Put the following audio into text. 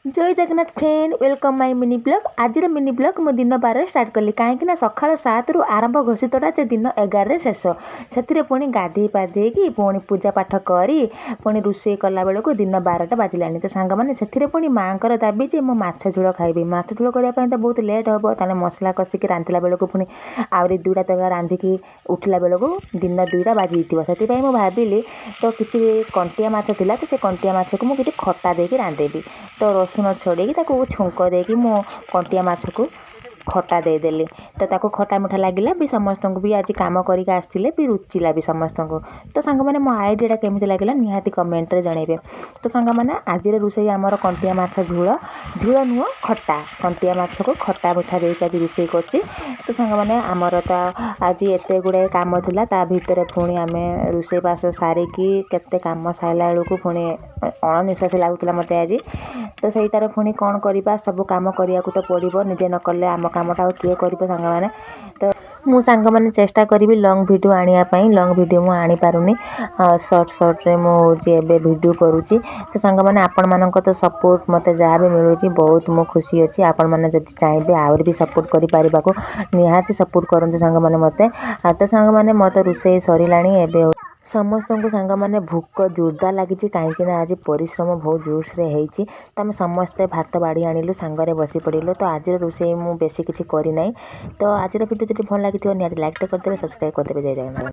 जय Jagannath friend welcome my mini blog आज mini blog मो दिन 12 स्टार्ट कली कहीं सका 7 रु आरंभ घोषितटा से दिन 11 शेष से पुणी गाधे पाधे कि पुणी पूजा पाठ करी पुणी रोषे कला बेलू दिन 12टा बाजिलानी तो सांग मैंने से पुणी माँ दाबी जे मो माछ झोल खाइबी माछ झोल करने तो बहुत लेट हम ताले मसला कषिक रांधला बेलू पुणी आहरी 2टा तरह रांधिकी उठला बेलू दिन 2टा बाजी से भाविली तो किसी कंटिया माछ था तो से कंटिया माछ को मुझे खटा देकी रांधेबी तो रसुण छड़ेकी छुंक देकी मो कंटिया माछ को खटा देदेली तो ताको खटा मिठा लगिला भी समस्त को भी आज कम करके आसते भी रुचिला भी समस्त को तो सांग मैंने मो आइडिया केमी लगे निहाती कमेंट रे जनइबे तो सांग मैंने आज रोषे आमर कंटिया माछ झोल झोल नुह खटा कंटिया माछ को खटा मिठा देकर आज रोषे कर तो सांग मैंने आमर तो आज एत गुड़ाए कम था ता भितर पुणी आम रोषेबास सारिकी केते कम सारा बेलू पुणी अणनिश्वास लगुला मत आज तो सहीटार पुणी कौन करवा सब कम करने को तो पड़ो निजे न कले आम कमटा किए कर सांग मैंने तो मु सांग मैंने चेष्टा करी लॉन्ग वीडियो आने लॉन्ग वीडियो मु आनी पारुनी शॉर्ट रे मुझे वीडियो करुच्ची तो सांग मैंने आपण मानक तो सपोर्ट मत जहाँ भी मिलूँ बहुत मु खुशी अच्छी आपण मैंने जब चाहिए आहरी भी सपोर्ट कर निहाती सपोर्ट करते सांग मैंने मत तो सांग मैंने मत रोषे सरला समस्त को सांग मैंने भूक जोरदार लगी कहीं आज परिश्रम बहुत जोर से होती तो आम समस्ते भात बाड़ी आणिलु सांगरे बसी पड़िलु तो आज रोषे मु बेसी किसी करना तो आज वीडियो जब भल लगी निहाती लाइक करदे सब्सक्राइब करदे जय जगन्नाथ।